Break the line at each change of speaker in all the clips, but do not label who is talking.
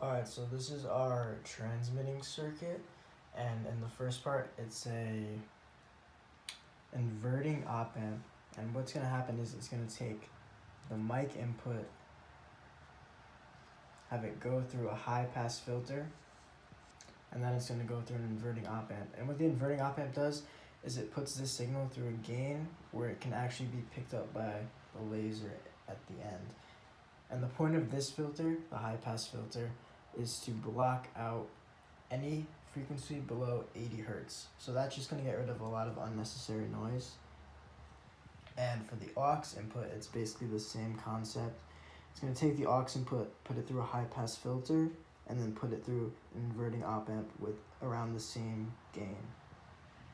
Alright, so this is our transmitting circuit, and in the first part it's a inverting op amp, and what's going to happen is it's going to take the mic input, have it go through a high pass filter, and then it's going to go through an inverting op amp. And what the inverting op amp does is it puts this signal through a gain where it can actually be picked up by the laser at the end. And the point of this filter, the high pass filter, is to block out any frequency below 80 hertz. So that's just going to get rid of a lot of unnecessary noise. And for the aux input, it's basically the same concept. It's going to take the aux input, put it through a high pass filter, and then put it through an inverting op amp with around the same gain.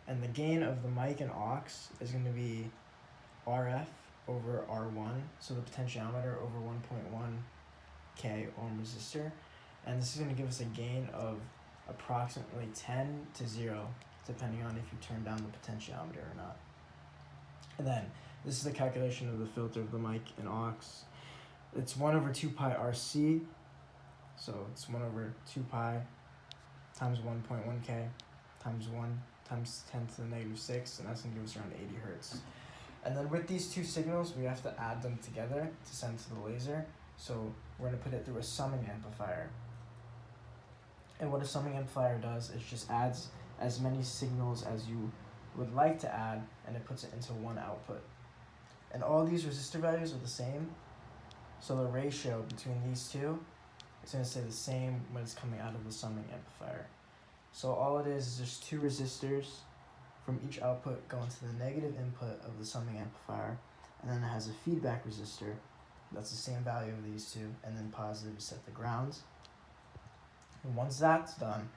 And the gain of the mic and aux is going to be RF over R1, so the potentiometer over 1.1K ohm resistor. And this is going to give us a gain of approximately 10 to 0, depending on if you turn down the potentiometer or not. And then, this is the calculation of the filter of the mic and aux. It's 1 over 2 pi RC, so it's 1 over 2 pi times 1.1K times 1 times 10 to the negative 6, and that's going to give us around 80 hertz. And then with these two signals, we have to add them together to send to the laser. So we're going to put it through a summing amplifier. And what a summing amplifier does is just adds as many signals as you would like to add, and it puts it into one output. And all these resistor values are the same, so the ratio between these two is going to stay the same when it's coming out of the summing amplifier. So all it is just two resistors from each output going to the negative input of the summing amplifier, and then it has a feedback resistor that's the same value of these two, and then positive is set the grounds. And once that's done,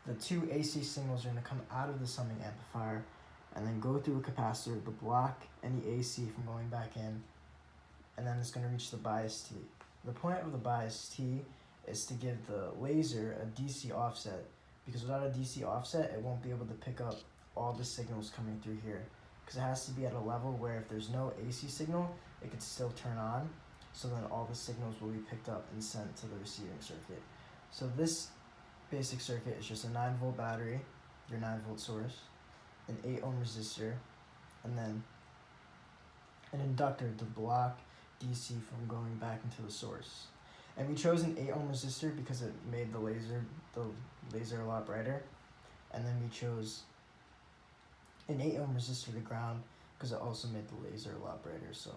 the two AC signals are going to come out of the summing amplifier and then go through a capacitor to block any AC from going back in, and then it's going to reach the bias T. The point of the bias T is to give the laser a DC offset, because without a DC offset, it won't be able to pick up all the signals coming through here, because it has to be at a level where if there's no AC signal, it could still turn on, so then all the signals will be picked up and sent to the receiving circuit. So this basic circuit is just a 9-volt battery, your 9-volt source, an 8 ohm resistor, and then an inductor to block DC from going back into the source. And we chose an 8 ohm resistor because it made the laser a lot brighter. And then we chose an 8 ohm resistor to ground because it also made the laser a lot brighter. So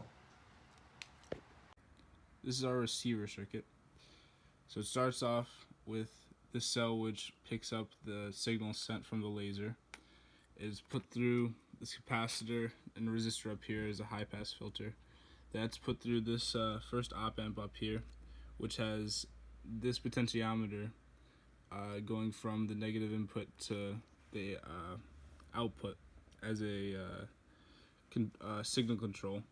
this is our receiver circuit. So it starts off with the cell which picks up the signal sent from the laser. It is put through this capacitor, and the resistor up here is a high pass filter. That's put through this first op amp up here, which has this potentiometer going from the negative input to the output as a signal control.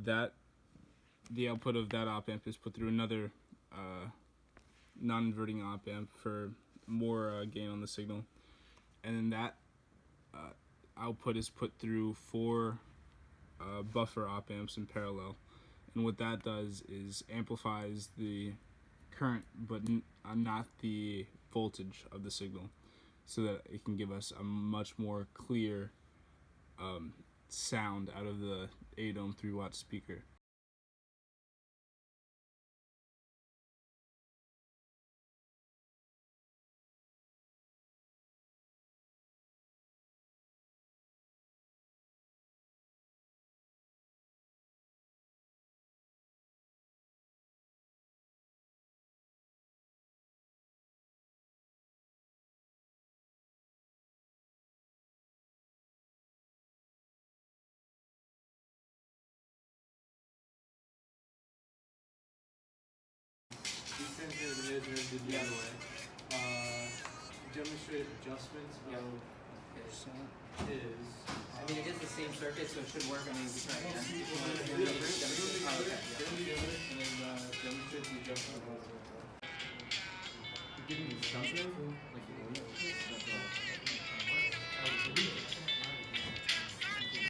That the output of that op amp is put through another non-inverting op amp for more gain on the signal, and then that output is put through 4 buffer op amps in parallel. And what that does is amplifies the current but not the voltage of the signal, so that it can give us a much more clear sound out of the 8 ohm 3 watt speaker.
Demonstrate adjustments of is.
I mean, it is the same circuit, so it should work. I mean, we try again.
Demonstrate the adjustment.
You're giving me something? Like